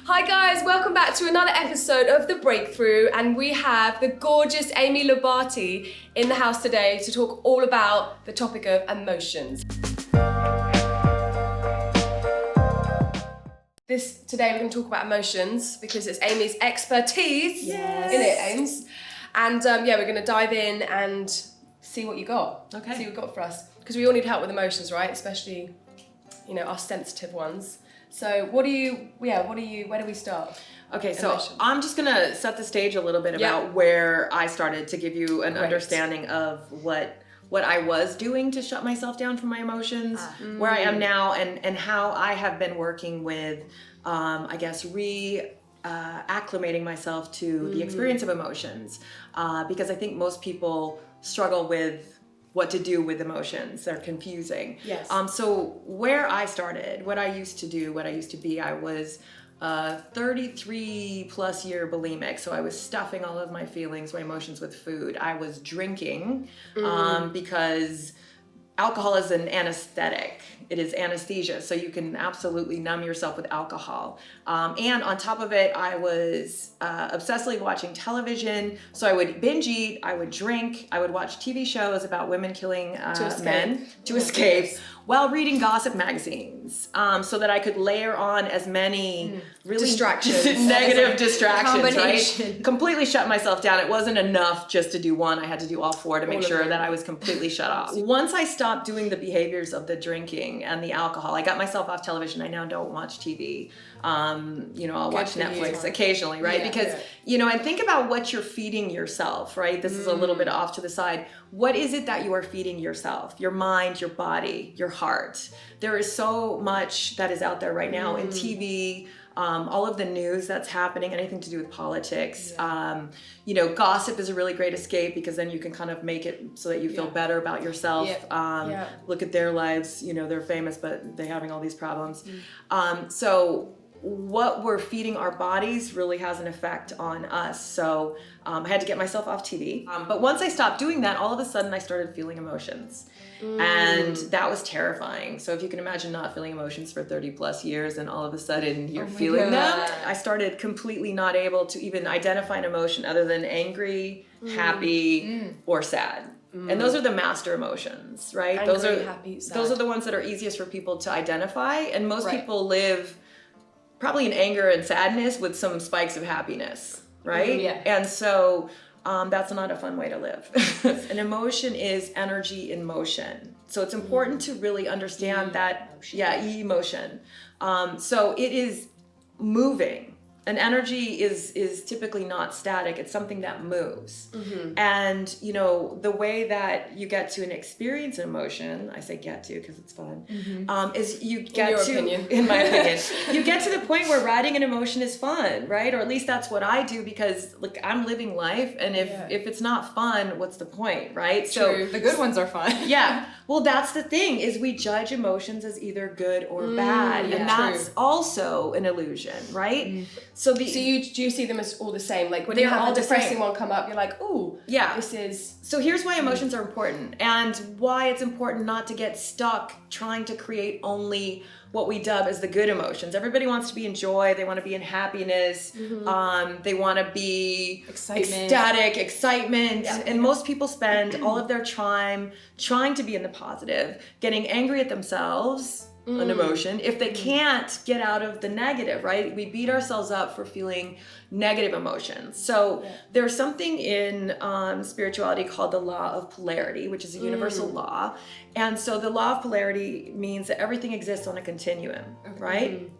Hi guys, welcome back to another episode of The Breakthrough, and we have the gorgeous Amy Lorbati in the house today to talk all about the topic of emotions. Today we're going to talk about emotions because it's Amy's expertise in it, Ames. And we're going to dive in and see what you got. Okay. See what you got for us. Because we all need help with emotions, right? Especially, our sensitive ones. So where do we start? Okay, so Emotions. I'm just gonna set the stage a little bit about where I started to give you an understanding of what I was doing to shut myself down from my emotions, where I am now, and how I have been working with, acclimating myself to the experience of emotions, because I think most people struggle with what to do with emotions. They're confusing. Yes. So where I started, what I used to do, what I used to be, I was 33 plus year bulimic. So I was stuffing all of my feelings, my emotions with food. I was drinking because alcohol is an anesthetic. It is anesthesia, so you can absolutely numb yourself with alcohol. And on top of it, I was obsessively watching television. So I would binge eat, I would drink, I would watch TV shows about women killing men to escape, while reading gossip magazines, so that I could layer on as many really distractions, negative distractions, right? Completely shut myself down. It wasn't enough just to do one. I had to do all four to make sure that I was completely shut off. Once I stopped doing the behaviors of the drinking and the alcohol, I got myself off television. I now don't watch TV. I'll watch Netflix occasionally, right? And think about what you're feeding yourself, right? This is a little bit off to the side. What is it that you are feeding yourself? Your mind, your body, your heart. There is so much that is out there right now in TV, all of the news that's happening, anything to do with politics. Gossip is a really great escape because then you can kind of make it so that you feel better about yourself. Look at their lives, they're famous, but they're having all these problems. So what we're feeding our bodies really has an effect on us. So I had to get myself off TV. But once I stopped doing that, all of a sudden I started feeling emotions. And that was terrifying. So if you can imagine not feeling emotions for 30 plus years and all of a sudden you're feeling them, I started completely not able to even identify an emotion other than angry, happy, or sad. And those are the master emotions, right? Angry, happy, sad. Those are the ones that are easiest for people to identify. And most people live probably in anger and sadness with some spikes of happiness, right? And so that's not a fun way to live. An emotion is energy in motion. So it's important to really understand that, emotion. So it is moving. An energy is typically not static. It's something that moves. And, the way that you get to an experience an emotion, I say get to because it's fun, is you get in my opinion, you get to the point where riding an emotion is fun, right? Or at least that's what I do because, I'm living life. And if it's not fun, what's the point, right? True. So the good ones are fun. Well, that's the thing is we judge emotions as either good or bad. And that's also an illusion, right? So do you see them as all the same? Like when you have a depressing one come up, you're like, ooh, this is... So here's why emotions are important and why it's important not to get stuck trying to create only what we dub as the good emotions. Everybody wants to be in joy. They want to be in happiness. They want to be ecstatic, excitement. And most people spend all of their time trying to be in the positive, getting angry at themselves, an emotion, if they can't get out of the negative, right? We beat ourselves up for feeling negative emotions. So there's something in spirituality called the law of polarity, which is a universal law. And so the law of polarity means that everything exists on a continuum, right?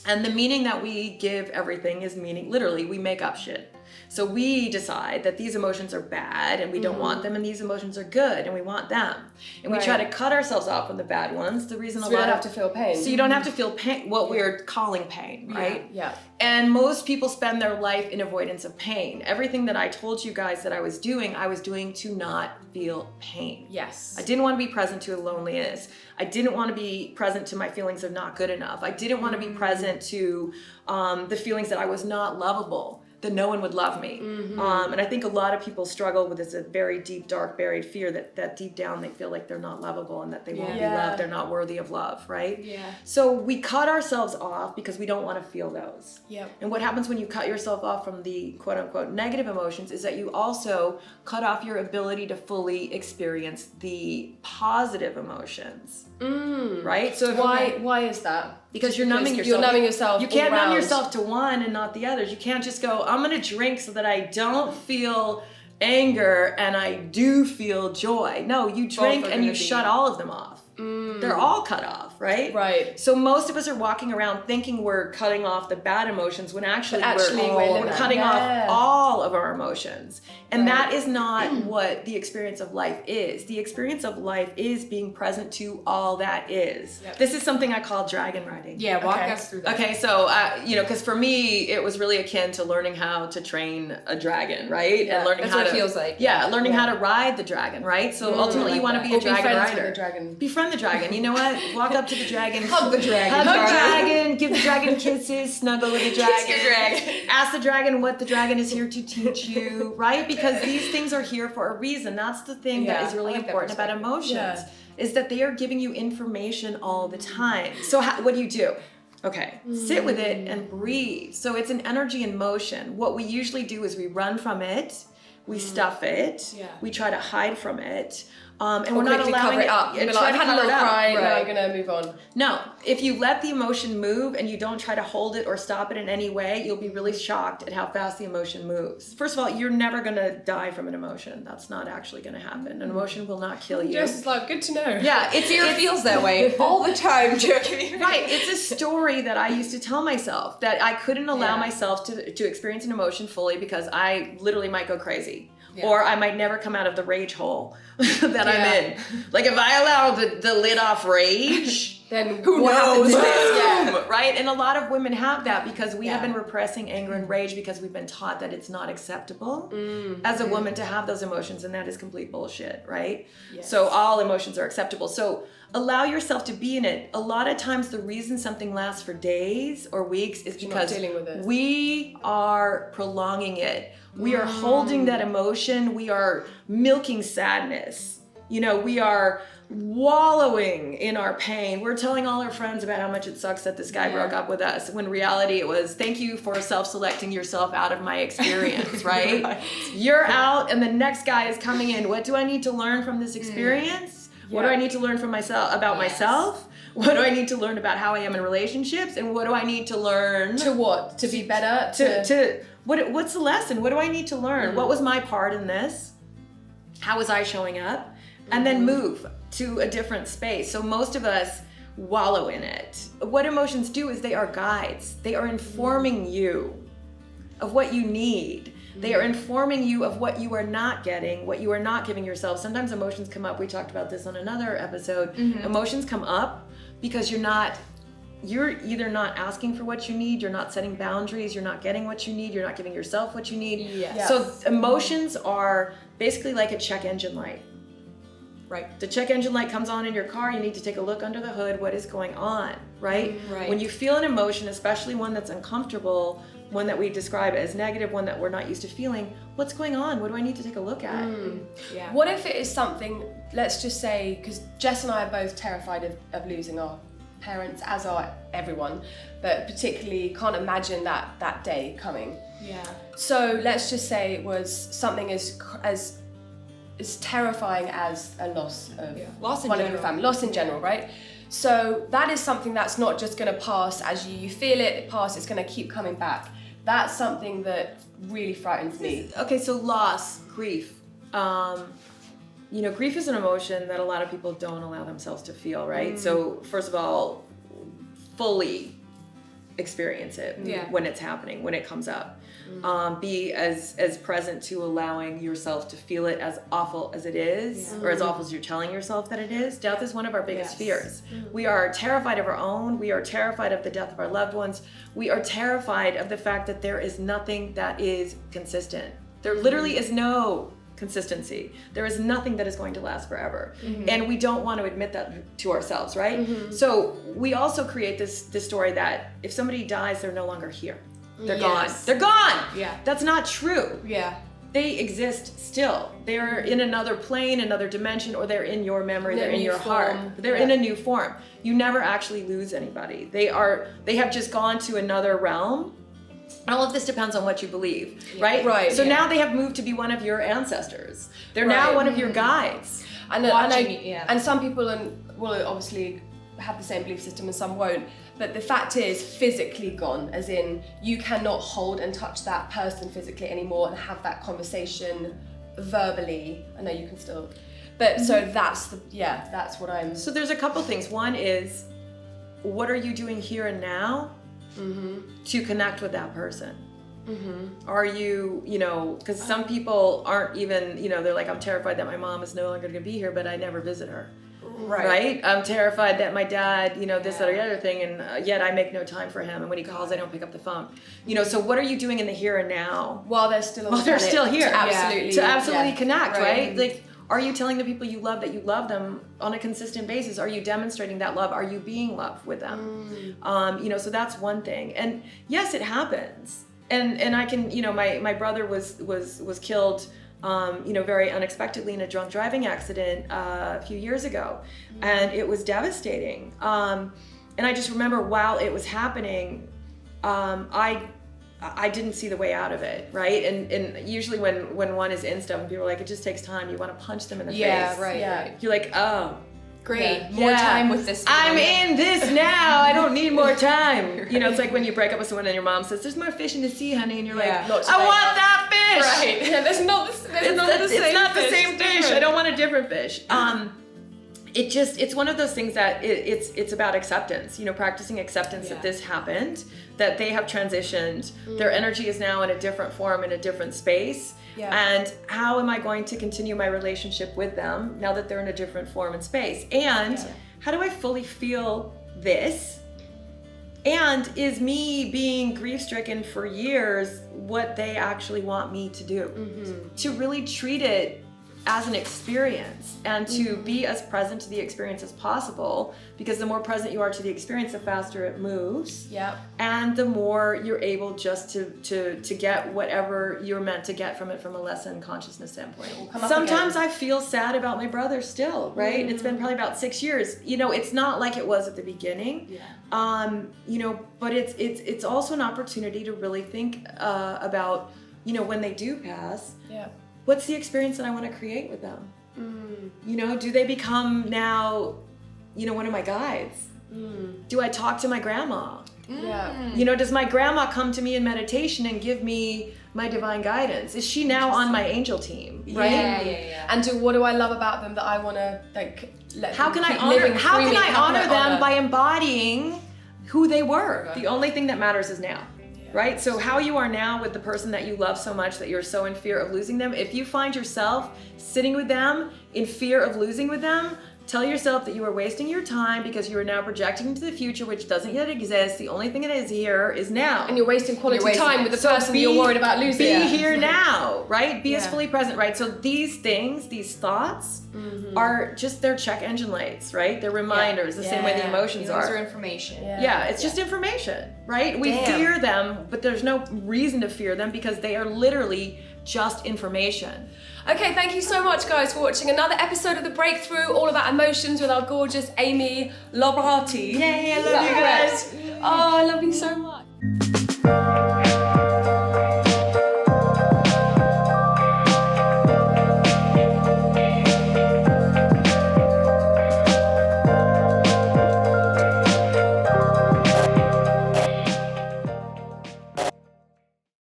And the meaning that we give everything is meaning, literally, we make up shit. So we decide that these emotions are bad and we don't want them, and these emotions are good and we want them. And we try to cut ourselves off from the bad ones. The reason so we don't have to feel pain. So you don't have to feel pain, what we're calling pain, right? Yeah. And most people spend their life in avoidance of pain. Everything that I told you guys that I was doing to not feel pain. Yes. I didn't want to be present to loneliness. I didn't want to be present to my feelings of not good enough. I didn't want to be present to the feelings that I was not lovable, then no one would love me. And I think a lot of people struggle with this very deep, dark, buried fear that deep down they feel like they're not lovable and that they won't be loved, they're not worthy of love, right? Yeah. So we cut ourselves off because we don't want to feel those. Yep. And what happens when you cut yourself off from the quote unquote negative emotions is that you also cut off your ability to fully experience the positive emotions. Right? So why is that? Because you're numbing yourself. You're numbing yourself. You can't numb yourself to one and not the others. You can't just go, I'm going to drink so that I don't feel anger and I do feel joy. No, you drink and you shut all of them off. They're all cut off, right? Right. So most of us are walking around thinking we're cutting off the bad emotions when actually we're cutting off all of our emotions. And that is not what the experience of life is. The experience of life is being present to all that is. Yep. This is something I call dragon riding. Yeah, walk us through that. Okay, so, because for me, it was really akin to learning how to train a dragon, right? Yeah, and learning that's how what to, it feels like. Yeah, learning how to ride the dragon, right? So ultimately you want to be a dragon rider. Befriend the dragon. You know what? Walk up to the dragon. Hug the dragon. Hug the dragon. Give the dragon kisses. Snuggle with the dragon. Kiss your dragon. Ask the dragon what the dragon is here to teach you, right? Because these things are here for a reason. That's the thing that is really important about emotions, is that they are giving you information all the time. So what do? Okay, sit with it and breathe. So it's an energy in motion. What we usually do is we run from it, we stuff it, we try to hide from it. And we're not allowing it up. I've had a little cry, now I'm gonna move on. No, if you let the emotion move and you don't try to hold it or stop it in any way, you'll be really shocked at how fast the emotion moves. First of all, you're never gonna die from an emotion. That's not actually gonna happen. An emotion will not kill you. Just as like, good to know. Yeah, it feels that way all the time, Jackie. Right, it's a story that I used to tell myself that I couldn't allow myself to experience an emotion fully because I literally might go crazy. Yeah. Or I might never come out of the rage hole that I'm in. Like if I allow the lid off rage, then who knows? Yeah. Right? And a lot of women have that because we have been repressing anger and rage because we've been taught that it's not acceptable as a woman to have those emotions, and that is complete bullshit, right? Yes. So all emotions are acceptable. So allow yourself to be in it. A lot of times the reason something lasts for days or weeks is because we are prolonging it. We are holding that emotion. We are milking sadness. We are wallowing in our pain. We're telling all our friends about how much it sucks that this guy broke up with us, when reality it was, thank you for self-selecting yourself out of my experience, right? You're out and the next guy is coming in. What do I need to learn from this experience? What do I need to learn from myself? What do I need to learn about how I am in relationships? And what do I need to learn? To what? To be better? What's the lesson? What do I need to learn? What was my part in this? How was I showing up? And then move to a different space. So most of us wallow in it. What emotions do is they are guides. They are informing you of what you need. They are informing you of what you are not getting, what you are not giving yourself. Sometimes emotions come up. We talked about this on another episode. Emotions come up because you're either not asking for what you need, you're not setting boundaries, you're not getting what you need, you're not giving yourself what you need. Yes. So emotions are basically like a check engine light. Right. The check engine light comes on in your car, you need to take a look under the hood, what is going on, right? Right. When you feel an emotion, especially one that's uncomfortable, one that we describe as negative, one that we're not used to feeling, what's going on? What do I need to take a look at? Yeah. What if it is something, let's just say, because Jess and I are both terrified of losing our parents, as are everyone, but particularly can't imagine that day coming. Yeah. So let's just say it was something as terrifying as a loss of one of your family, loss in general, right? So that is something that's not just going to pass as you feel it pass, it's going to keep coming back. That's something that really frightens me. Okay, so loss, grief. Grief is an emotion that a lot of people don't allow themselves to feel, right? So first of all, fully experience it when it's happening, when it comes up. Be as present to allowing yourself to feel it, as awful as it is, or as awful as you're telling yourself that it is. Death is one of our biggest fears. We are terrified of our own. We are terrified of the death of our loved ones. We are terrified of the fact that there is nothing that is consistent. There literally is no consistency. There is nothing that is going to last forever. And we don't want to admit that to ourselves, right? So we also create this story that if somebody dies, they're no longer here. They're gone. They're gone. Yeah. That's not true. Yeah. They exist still. They're in another plane, another dimension, or they're in your memory, they're in your heart. They're in a new form. You never actually lose anybody. They have just gone to another realm. All of this depends on what you believe, right? Right. So now they have moved to be one of your ancestors. They're now one of your guides. And some people will obviously have the same belief system and some won't. But the fact is, physically gone, as in you cannot hold and touch that person physically anymore and have that conversation verbally. I know you can still, but so that's what I'm. So there's a couple things. One is, what are you doing here and now to connect with that person? Are you, because some people aren't even, they're like, I'm terrified that my mom is no longer going to be here, but I never visit her. Right? I'm terrified that my dad, this, that, or the other thing, and yet I make no time for him. And when he calls, I don't pick up the phone. So what are you doing in the here and now? While they're still here. To absolutely connect, right? Like, are you telling the people you love that you love them on a consistent basis? Are you demonstrating that love? Are you being loved with them? So that's one thing. And yes, it happens. And I can, my brother was killed very unexpectedly in a drunk driving accident a few years ago. And it was devastating. And I just remember while it was happening, I didn't see the way out of it, right? And usually when one is in stuff and people are like, it just takes time, you want to punch them in the face. Right. You're like, oh. Great. More time with this. I'm in this now. I don't need more time. It's like when you break up with someone and your mom says, there's more fish in the sea, honey. And you're like, I want that fish. Right. Yeah, it's not the same fish. I don't want a different fish. It's one of those things that it's about acceptance, practicing acceptance that this happened, that they have transitioned, their energy is now in a different form, in a different space. Yeah. And how am I going to continue my relationship with them now that they're in a different form and space? And how do I fully feel this? And is me being grief-stricken for years what they actually want me to do? To really treat it as an experience and to be as present to the experience as possible, because the more present you are to the experience, the faster it moves. Yeah. And the more you're able just to get whatever you're meant to get from it from a lesson consciousness standpoint. Sometimes I feel sad about my brother still, right? It's been probably about 6 years. It's not like it was at the beginning. Yeah. But it's also an opportunity to really think about, when they do pass. Yeah. What's the experience that I want to create with them? Do they become now, one of my guides? Do I talk to my grandma? Yeah. Does my grandma come to me in meditation and give me my divine guidance? Is she now on my angel team? Right? Yeah. And what do I love about them that I want to let how can I honor them by embodying who they were? The only thing that matters is now. Right? So how you are now with the person that you love so much that you're so in fear of losing them, if you find yourself sitting with them in fear of losing with them, tell yourself that you are wasting your time because you are now projecting into the future, which doesn't yet exist. The only thing that is here is now. And you're wasting quality time with the person that you're worried about losing. Be here now, right? Be as fully present, right? So these things, these thoughts are just their check engine lights, right? They're reminders, the same way the emotions are. These are information. It's just information, right? We fear them, but there's no reason to fear them because they are literally just information. Okay, thank you so much, guys, for watching another episode of The Breakthrough, all about emotions with our gorgeous Amy Lorbati. Yay, I love you guys. Oh, I love you so much.